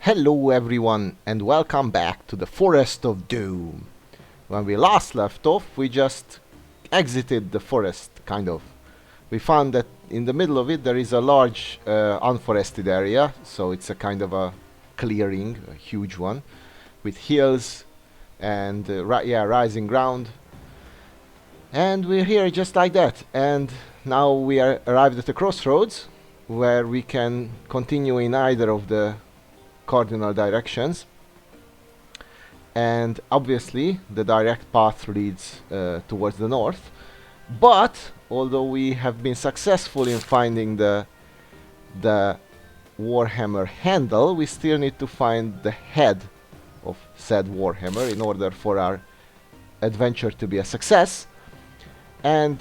Hello everyone and welcome back to the Forest of Doom. When we last left off, we just exited the forest, kind of. We found that in the middle of it there is a large unforested area, so it's a kind of a clearing, a huge one, with hills and rising ground. And we're here just like that. And now we are arrived at a crossroads where we can continue in either of the cardinal directions, and obviously the direct path leads towards the north. But although we have been successful in finding the Warhammer handle, we still need to find the head of said Warhammer in order for our adventure to be a success, and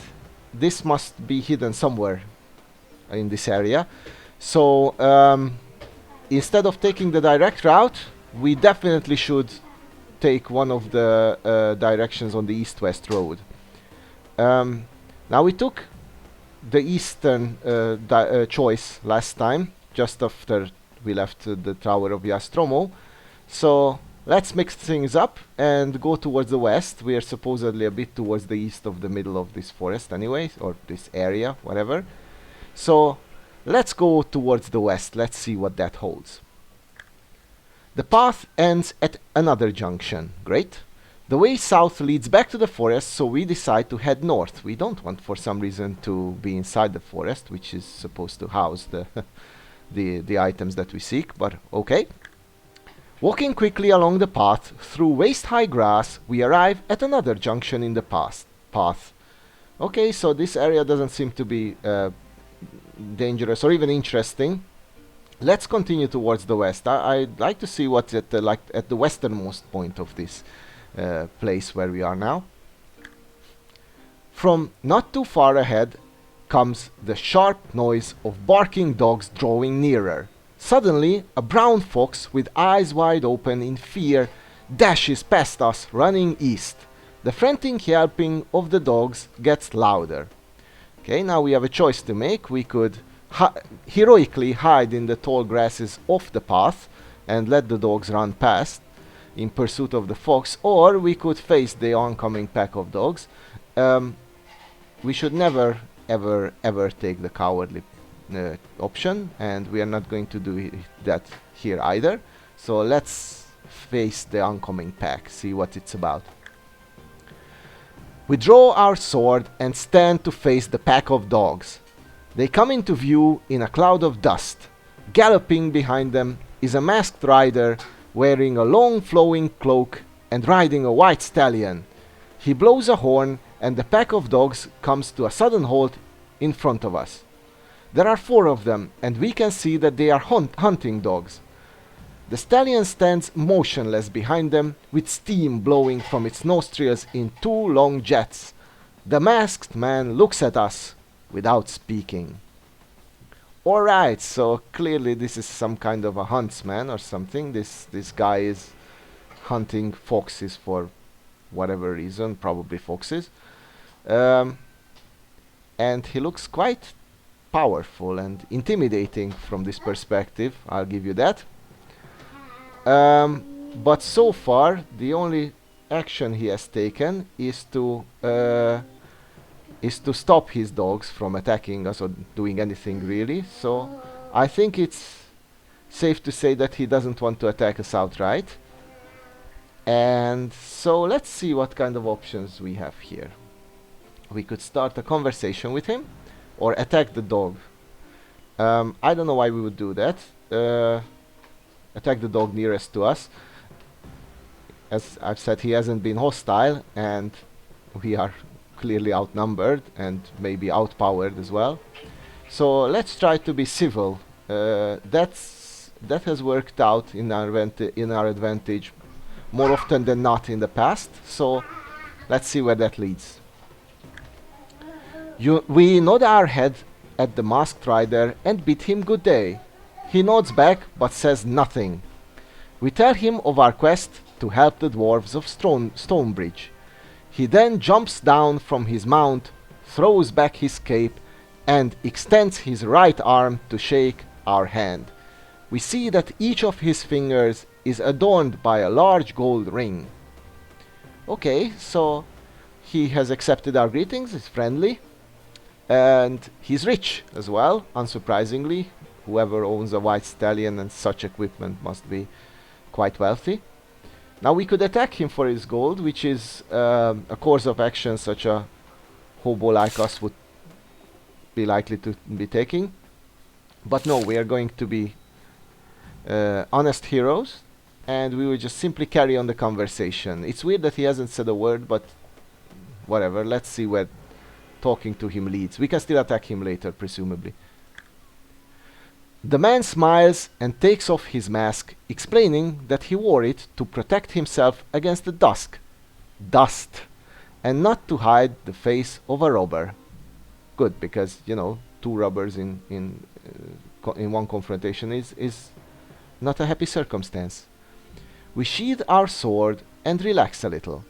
this must be hidden somewhere in this area. So instead of taking the direct route, we definitely should take one of the directions on the east-west road. Now we took the eastern choice last time, just after we left the Tower of Nostromo. So let's mix things up and go towards the west. We are supposedly a bit towards the east of the middle of this forest anyway, or this area, whatever. So let's go towards the west. Let's see what that holds. The path ends at another junction. Great. The way south leads back to the forest, so we decide to head north. We don't want for some reason to be inside the forest, which is supposed to house the the items that we seek, but okay. Walking quickly along the path through waist-high grass, we arrive at another junction in the path. Okay, so this area doesn't seem to be dangerous or even interesting. Let's continue towards the west. I'd like to see what's at the westernmost point of this place where we are now. From not too far ahead comes the sharp noise of barking dogs drawing nearer. Suddenly, a brown fox with eyes wide open in fear dashes past us, running east. The frantic yelping of the dogs gets louder. Okay, now we have a choice to make. We could heroically hide in the tall grasses off the path and let the dogs run past in pursuit of the fox, or we could face the oncoming pack of dogs. We should never ever take the cowardly option, and we are not going to do that here either. So let's face the oncoming pack, see what it's about. We draw our sword and stand to face the pack of dogs. They come into view in a cloud of dust. Galloping behind them is a masked rider wearing a long flowing cloak and riding a white stallion. He blows a horn and the pack of dogs comes to a sudden halt in front of us. There are 4 of them, and we can see that they are hunting dogs. The stallion stands motionless behind them, with steam blowing from its nostrils in 2 long jets. The masked man looks at us without speaking. Alright, so clearly this is some kind of a huntsman or something. This guy is hunting foxes for whatever reason, probably foxes. And he looks quite powerful and intimidating from this perspective, I'll give you that. But so far, the only action he has taken is to stop his dogs from attacking us or doing anything really. So I think it's safe to say that he doesn't want to attack us outright. And so let's see what kind of options we have here. We could start a conversation with him, or attack the dog. I don't know why we would do that. Attack the dog nearest to us. As I've said, he hasn't been hostile, and we are clearly outnumbered and maybe outpowered as well. So let's try to be civil. That has worked out in our advantage more often than not in the past. So let's see where that leads. We nod our head at the masked rider and bid him good day. He nods back but says nothing. We tell him of our quest to help the dwarves of Stonebridge. He then jumps down from his mount, throws back his cape, and extends his right arm to shake our hand. We see that each of his fingers is adorned by a large gold ring. Okay, so he has accepted our greetings, he's friendly, and he's rich as well, unsurprisingly. Whoever owns a white stallion and such equipment must be quite wealthy. Now we could attack him for his gold, which is a course of action such a hobo like us would be likely to be taking. But no, we are going to be honest heroes, and we will just simply carry on the conversation. It's weird that he hasn't said a word, but whatever, let's see where talking to him leads. We can still attack him later, presumably. The man smiles and takes off his mask, explaining that he wore it to protect himself against the dust, and not to hide the face of a robber. Good, because, you know, two robbers in one confrontation is not a happy circumstance. We sheathe our sword and relax a little.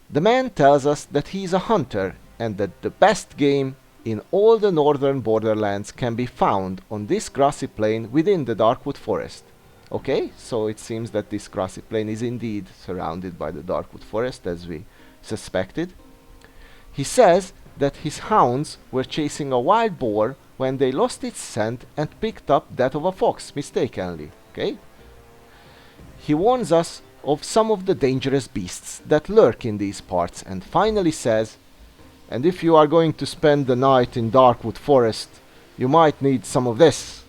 The man tells us that he is a hunter and that the best game in all the northern borderlands can be found on this grassy plain within the Darkwood Forest. Okay, so it seems that this grassy plain is indeed surrounded by the Darkwood Forest, as we suspected. He says that his hounds were chasing a wild boar when they lost its scent and picked up that of a fox mistakenly. Okay? He warns us of some of the dangerous beasts that lurk in these parts, and finally says, and if you are going to spend the night in Darkwood Forest, you might need some of this.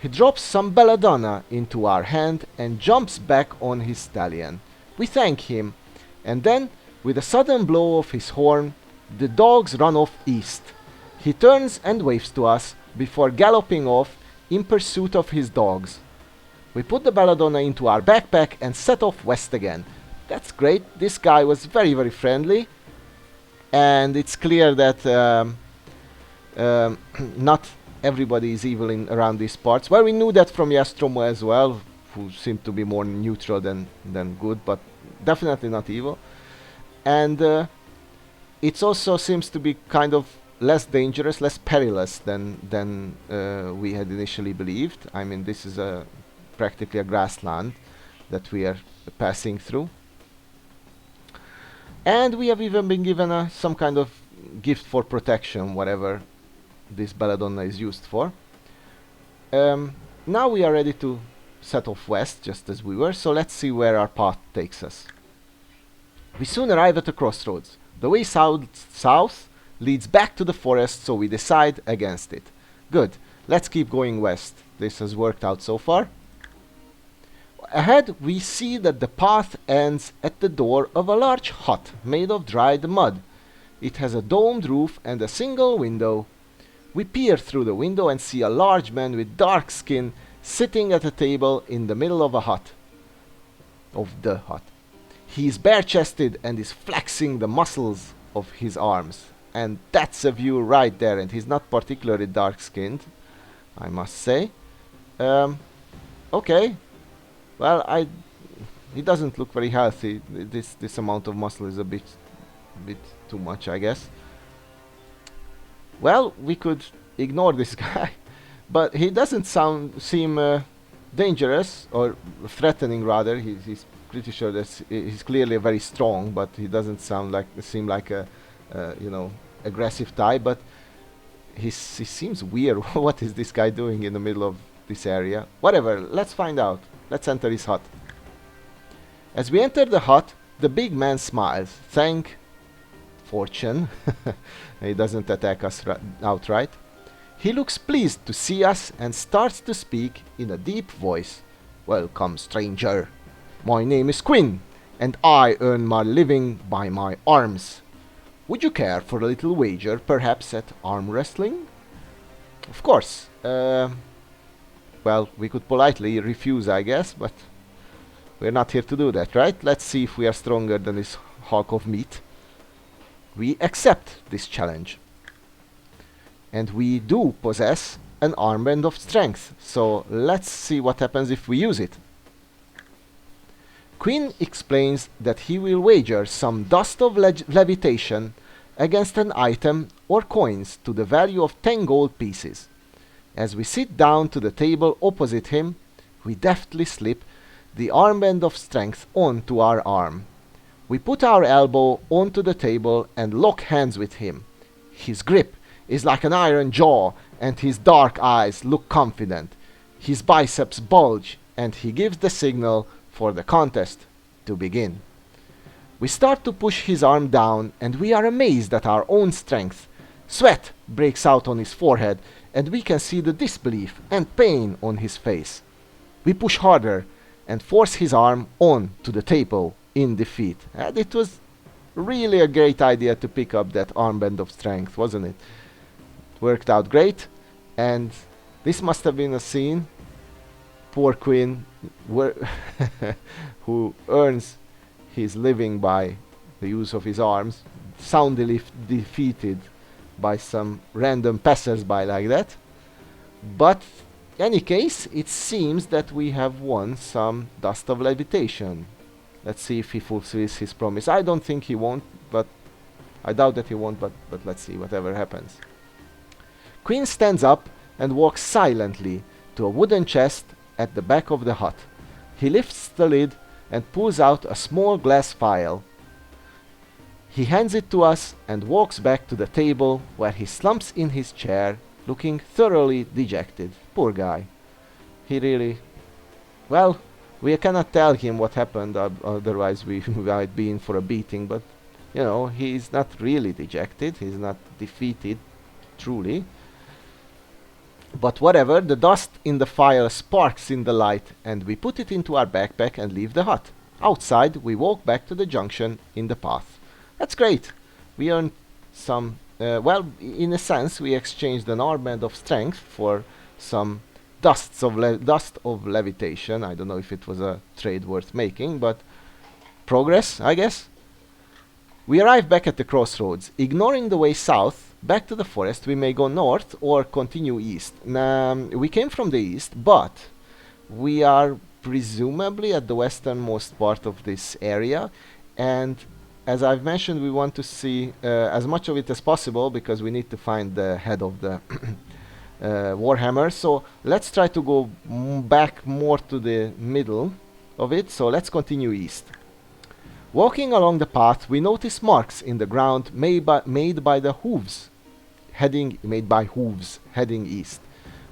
He drops some belladonna into our hand and jumps back on his stallion. We thank him, and then, with a sudden blow of his horn, the dogs run off east. He turns and waves to us before galloping off in pursuit of his dogs. We put the belladonna into our backpack and set off west again. That's great. This guy was very, very friendly. And it's clear that not everybody is evil around these parts. Well, we knew that from Nostromo as well, who seemed to be more neutral than good, but definitely not evil. And it also seems to be kind of less dangerous, less perilous than we had initially believed. I mean, this is practically a grassland that we are passing through. And we have even been given some kind of gift for protection, whatever this belladonna is used for. Now we are ready to set off west, just as we were, so let's see where our path takes us. We soon arrive at a crossroads. The way south leads back to the forest, so we decide against it. Good, let's keep going west. This has worked out so far. Ahead, we see that the path ends at the door of a large hut made of dried mud. It has a domed roof and a single window. We peer through the window and see a large man with dark skin sitting at a table in the middle of the hut. He is bare-chested and is flexing the muscles of his arms. And that's a view right there, and he's not particularly dark-skinned, I must say. Okay. Well, he doesn't look very healthy. This amount of muscle is a bit too much, I guess. Well, we could ignore this guy, but he doesn't seem dangerous or threatening. Rather, he's pretty sure that he's clearly very strong, but he doesn't seem like a aggressive type. But he seems weird. What is this guy doing in the middle of this area? Whatever. Let's find out. Let's enter his hut. As we enter the hut, the big man smiles. Thank fortune. He doesn't attack us outright. He looks pleased to see us and starts to speak in a deep voice. Welcome, stranger. My name is Quinn, and I earn my living by my arms. Would you care for a little wager, perhaps at arm wrestling? Of course. Well, we could politely refuse, I guess, but we're not here to do that, right? Let's see if we are stronger than this hunk of meat. We accept this challenge. And we do possess an armband of strength, so let's see what happens if we use it. Quinn explains that he will wager some dust of levitation against an item or coins to the value of 10 gold pieces. As we sit down to the table opposite him, we deftly slip the armband of strength onto our arm. We put our elbow onto the table and lock hands with him. His grip is like an iron jaw, and his dark eyes look confident. His biceps bulge, and he gives the signal for the contest to begin. We start to push his arm down, and we are amazed at our own strength. Sweat breaks out on his forehead, and we can see the disbelief and pain on his face. We push harder and force his arm on to the table in defeat. And it was really a great idea to pick up that armband of strength, wasn't it? Worked out great, and this must have been a scene. Poor Quinn, who earns his living by the use of his arms, soundly defeated by some random passers-by like that. But in any case, it seems that we have won some Dust of Levitation. Let's see if he fulfills his promise. I don't think he won't, but I doubt that he won't, but let's see whatever happens. Quinn stands up and walks silently to a wooden chest at the back of the hut. He lifts the lid and pulls out a small glass vial. He hands it to us and walks back to the table, where he slumps in his chair, looking thoroughly dejected. Poor guy. He really... Well, we cannot tell him what happened, otherwise we might be in for a beating, but, you know, he's not really dejected, he's not defeated, truly. But whatever, the dust in the fire sparks in the light, and we put it into our backpack and leave the hut. Outside, we walk back to the junction in the path. That's great. We earned some... well, in a sense, we exchanged an armband of strength for some dust of levitation. I don't know if it was a trade worth making, but progress, I guess. We arrive back at the crossroads. Ignoring the way south, back to the forest, we may go north or continue east. We came from the east, but we are presumably at the westernmost part of this area, and as I've mentioned, we want to see as much of it as possible, because we need to find the head of the Warhammer. So let's try to go back more to the middle of it. So let's continue east. Walking along the path, we notice marks in the ground made by hooves heading east.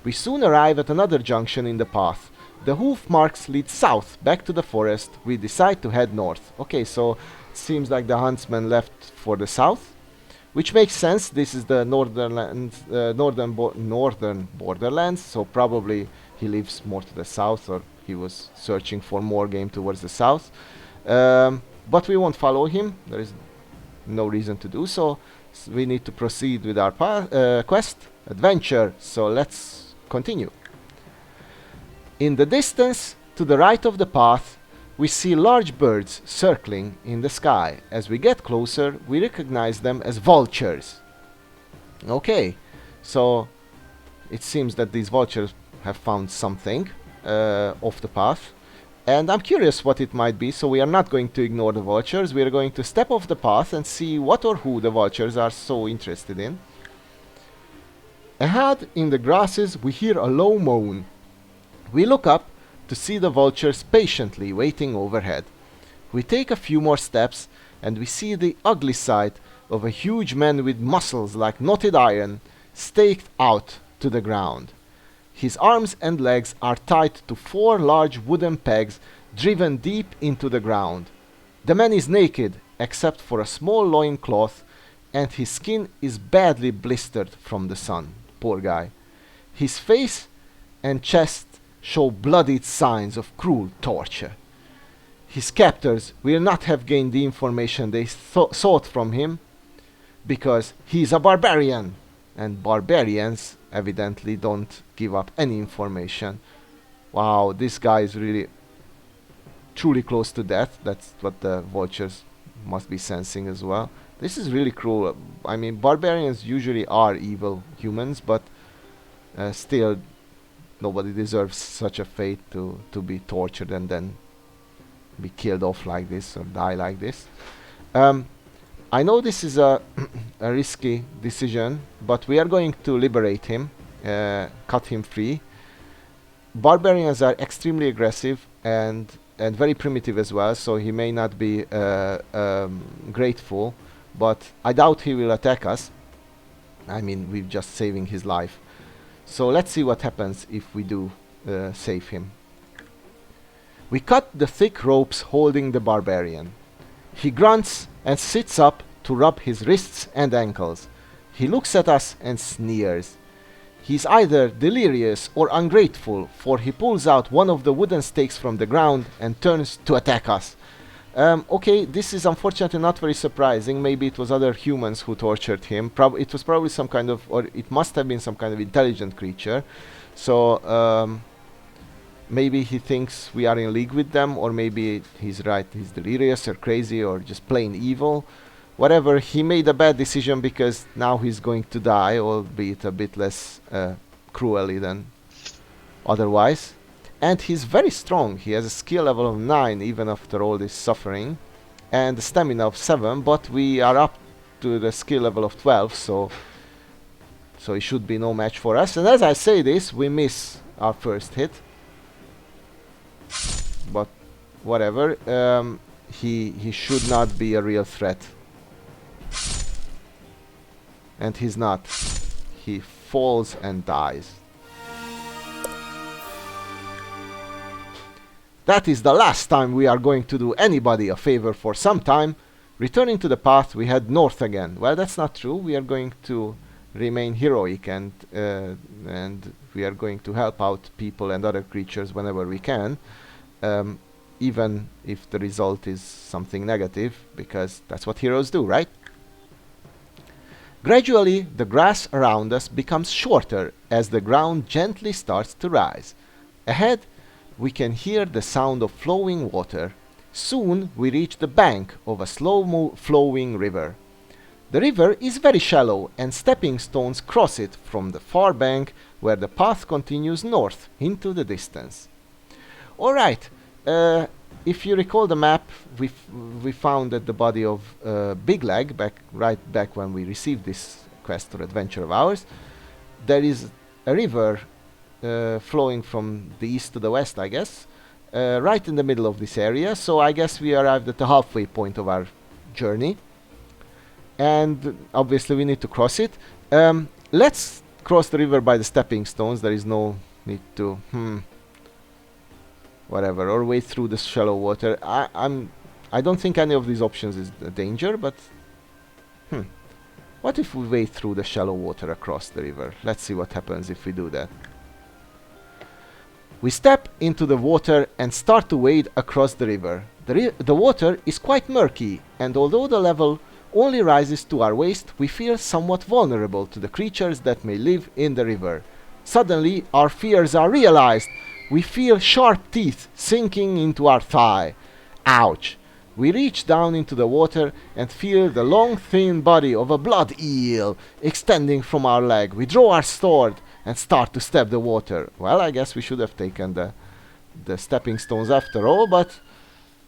We soon arrive at another junction in the path. The hoof marks lead south back to the forest. We decide to head north. Okay, so it seems like the huntsman left for the south, which makes sense. This is the northern borderlands, so probably he lives more to the south, or he was searching for more game towards the south. But we won't follow him. There is no reason to do so. We need to proceed with our quest, adventure. So let's continue. In the distance, to the right of the path, we see large birds circling in the sky. As we get closer, we recognize them as vultures. Okay, so it seems that these vultures have found something off the path. And I'm curious what it might be, so we are not going to ignore the vultures. We are going to step off the path and see what or who the vultures are so interested in. Ahead in the grasses, we hear a low moan. We look up to see the vultures patiently waiting overhead. We take a few more steps, and we see the ugly sight of a huge man with muscles like knotted iron staked out to the ground. His arms and legs are tied to 4 large wooden pegs driven deep into the ground. The man is naked except for a small loincloth, and his skin is badly blistered from the sun. Poor guy. His face and chest show bloodied signs of cruel torture. His captors will not have gained the information they sought from him, because he's a barbarian, and barbarians evidently don't give up any information. Wow, this guy is really truly close to death. That's what the vultures must be sensing as well. This is really cruel. I mean, barbarians usually are evil humans, but still nobody deserves such a fate to be tortured and then be killed off like this or die like this. I know this is a risky decision, but we are going to liberate him cut him free. Barbarians are extremely aggressive and very primitive as well, so he may not be grateful, but I doubt he will attack us. I mean, we're just saving his life. So let's see what happens if we do save him. We cut the thick ropes holding the barbarian. He grunts and sits up to rub his wrists and ankles. He looks at us and sneers. He's either delirious or ungrateful, for he pulls out one of the wooden stakes from the ground and turns to attack us. Okay, this is unfortunately not very surprising. Maybe it was other humans who tortured him. It was probably some kind of, or it must have been some kind of intelligent creature. So, maybe he thinks we are in league with them, or maybe he's right, he's delirious or crazy or just plain evil. Whatever, he made a bad decision because now he's going to die, albeit a bit less cruelly than otherwise. And he's very strong. He has a skill level of 9 even after all this suffering, and a stamina of 7, but we are up to the skill level of 12, so he should be no match for us. And as I say this, we miss our first hit. But whatever, he should not be a real threat. And he's not. He falls and dies. That is the last time we are going to do anybody a favor for some time. Returning to the path, we head north again. Well, that's not true. We are going to remain heroic, and we are going to help out people and other creatures whenever we can, even if the result is something negative, because that's what heroes do, right? Gradually, the grass around us becomes shorter as the ground gently starts to rise. Ahead, we can hear the sound of flowing water. Soon, we reach the bank of a slow-flowing river. The river is very shallow, and stepping stones cross it from the far bank, where the path continues north into the distance. Alright, if you recall the map we found at the body of Big Leg, right back when we received this quest or adventure of ours, there is a river flowing from the east to the west, I guess, right in the middle of this area. So I guess we arrived at the halfway point of our journey, and obviously we need to cross it. Let's cross the river by the stepping stones. There is no need to whatever, or wade through the shallow water. I don't think any of these options is a danger, but what if we wade through the shallow water across the river? Let's see what happens if we do that. We step into the water and start to wade across the river. The water is quite murky, and although the level only rises to our waist, we feel somewhat vulnerable to the creatures that may live in the river. Suddenly, our fears are realized. We feel sharp teeth sinking into our thigh. Ouch! We reach down into the water and feel the long thin body of a blood eel extending from our leg. We draw our sword and start to step the water. Well, I guess we should have taken the stepping stones after all, but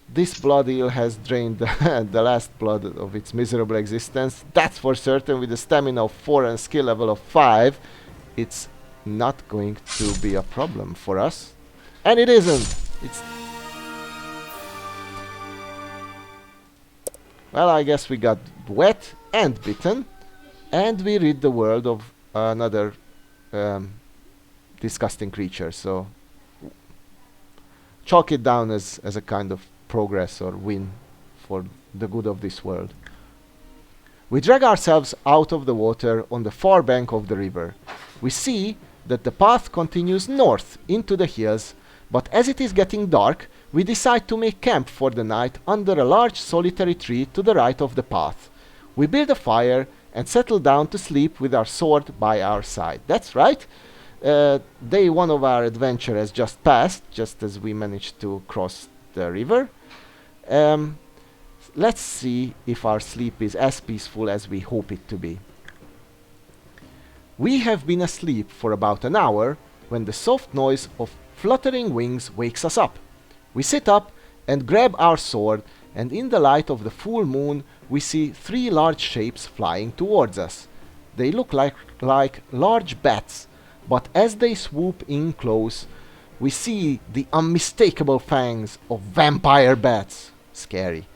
this blood eel has drained the last blood of its miserable existence. That's for certain. With a stamina of 4 and skill level of 5, it's not going to be a problem for us. And it isn't. Well, I guess we got wet and bitten, and we rid the world of another disgusting creature. So chalk it down as a kind of progress or win for the good of this world. We drag ourselves out of the water on the far bank of the river. We see that the path continues north into the hills, but as it is getting dark, we decide to make camp for the night under a large solitary tree to the right of the path. We build a fire and settle down to sleep with our sword by our side. That's right. Day 1 of our adventure has just passed, just as we managed to cross the river. Let's see if our sleep is as peaceful as we hope it to be. We have been asleep for about an hour when the soft noise of fluttering wings wakes us up. We sit up and grab our sword, and in the light of the full moon we see 3 large shapes flying towards us. They look like large bats. but as they swoop in close, we see the unmistakable fangs of vampire bats. Scary.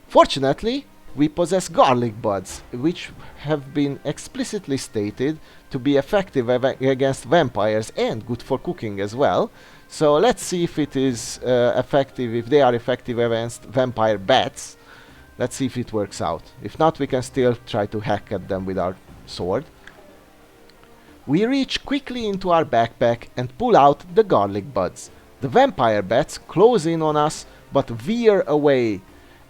Fortunately, we possess garlic buds, which have been explicitly stated to be effective against vampires and good for cooking as well. So let's see if it is effective, if they are effective against vampire bats. Let's see if it works out. If not, we can still try to hack at them with our sword. We reach quickly into our backpack and pull out the garlic buds. The vampire bats close in on us, but veer away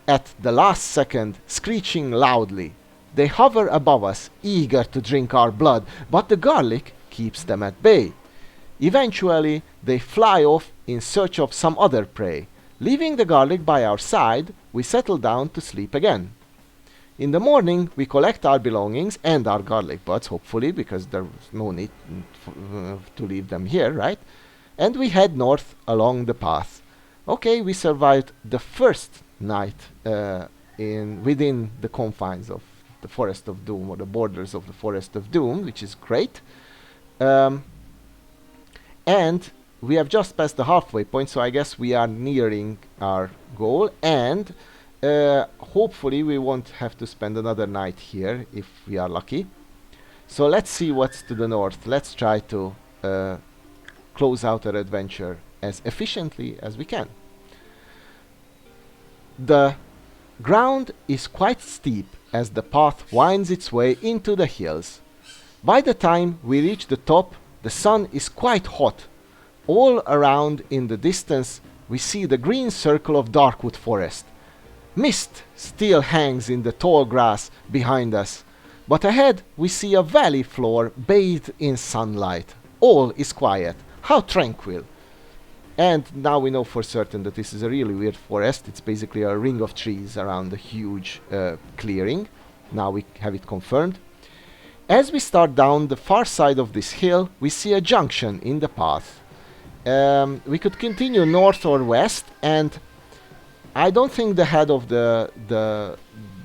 at the last second, screeching loudly. They hover above us, eager to drink our blood, but the garlic keeps them at bay. Eventually, they fly off in search of some other prey. Leaving the garlic by our side, we settle down to sleep again. In the morning, we collect our belongings and our garlic buds, hopefully, because there's no need to leave them here, right? And we head north along the path. Okay, we survived the first night within the confines of the Forest of Doom, or the borders of the Forest of Doom, which is great. And we have just passed the halfway point, so I guess we are nearing our goal, and hopefully we won't have to spend another night here if we are lucky. So let's see what's to the north. Let's try to close out our adventure as efficiently as we can. The ground is quite steep as the path winds its way into the hills. By the time we reach the top, the sun is quite hot. All around in the distance, we see the green circle of Darkwood Forest. Mist still hangs in the tall grass behind us, but ahead we see a valley floor bathed in sunlight. All is quiet. How tranquil! And now we know for certain that this is a really weird forest. It's basically a ring of trees around a huge clearing. Now we have it confirmed. As we start down the far side of this hill, we see a junction in the path. We could continue north or west, and I don't think the head of the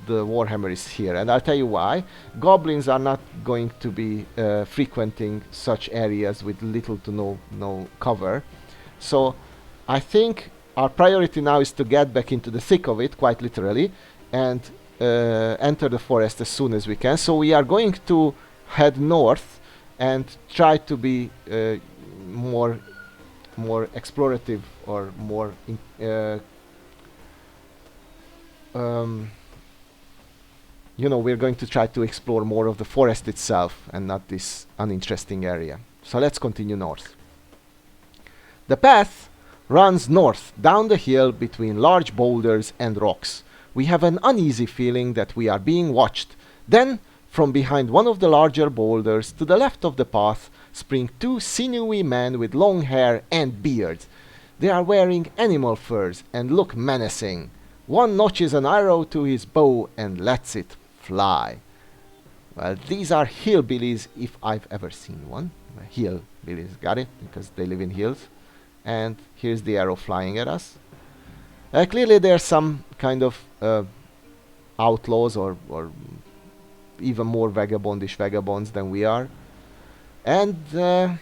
Warhammer is here, and I'll tell you why. Goblins are not going to be frequenting such areas with little to no cover. So I think our priority now is to get back into the thick of it, quite literally, and enter the forest as soon as we can. So we are going to head north and try to be more explorative, or more you know, we're going to try to explore more of the forest itself and not this uninteresting area. So let's continue north. The path runs north down the hill between large boulders and rocks. We have an uneasy feeling that we are being watched. Then, from behind one of the larger boulders to the left of the path, spring two sinewy men with long hair and beards. They are wearing animal furs and look menacing. One notches an arrow to his bow and lets it fly. Well, these are hillbillies if I've ever seen one. Hillbillies, got it? Because they live in hills. And here's the arrow flying at us. Clearly there are some kind of outlaws or even more vagabondish vagabonds than we are. And there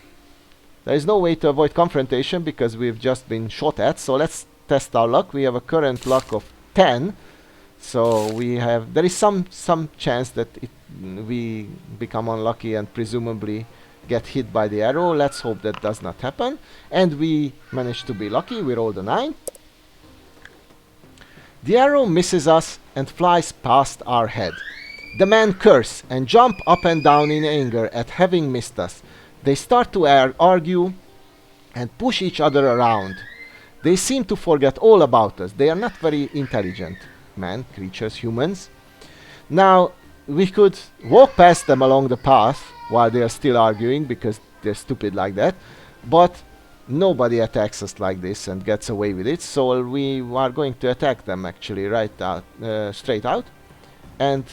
is no way to avoid confrontation because we've just been shot at. So let's test our luck. We have a current luck of 10. So there is some chance that we become unlucky and presumably get hit by the arrow. Let's hope that does not happen. And we managed to be lucky. We rolled a 9. The arrow misses us and flies past our head. The men curse and jump up and down in anger at having missed us. They start to argue and push each other around. They seem to forget all about us. They are not very intelligent men, creatures, humans. Now, we could walk past them along the path while they are still arguing because they're stupid like that. But nobody attacks us like this and gets away with it. So we are going to attack them actually straight out and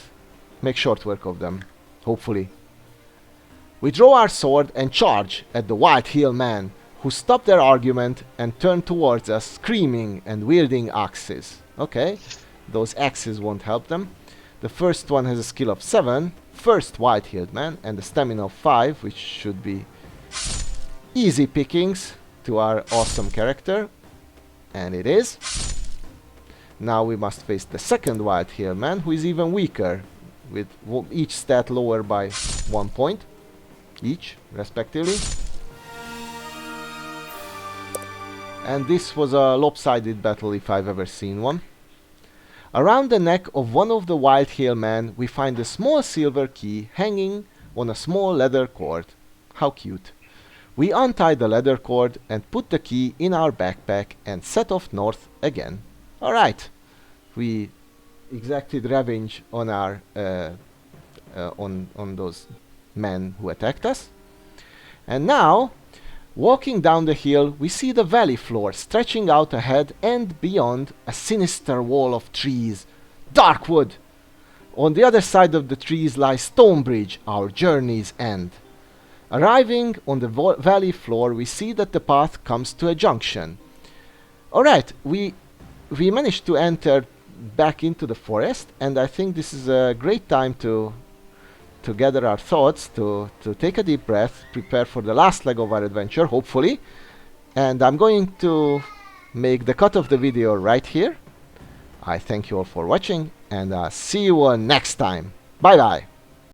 make short work of them, hopefully. We draw our sword and charge at the White Hill men, who stop their argument and turn towards us, screaming and wielding axes. Okay, those axes won't help them. The first one has a skill of 7, first White Hill man, and a stamina of 5, which should be Easy pickings to our awesome character, and it is. Now we must face the second Wild Hill man, who is even weaker, with each stat lower by 1 point each, respectively. And this was a lopsided battle if I've ever seen one. Around the neck of one of the Wild Hill men we find a small silver key hanging on a small leather cord. How cute. We untie the leather cord and put the key in our backpack and set off north again. Alright, we exacted revenge on our on those men who attacked us. And now, walking down the hill, we see the valley floor stretching out ahead and beyond a sinister wall of trees. Darkwood! On the other side of the trees lies Stonebridge, our journey's end. Arriving on the valley floor, we see that the path comes to a junction. Alright, we managed to enter back into the forest, and I think this is a great time to gather our thoughts, to take a deep breath, prepare for the last leg of our adventure, hopefully. And I'm going to make the cut of the video right here. I thank you all for watching, and see you all next time. Bye bye!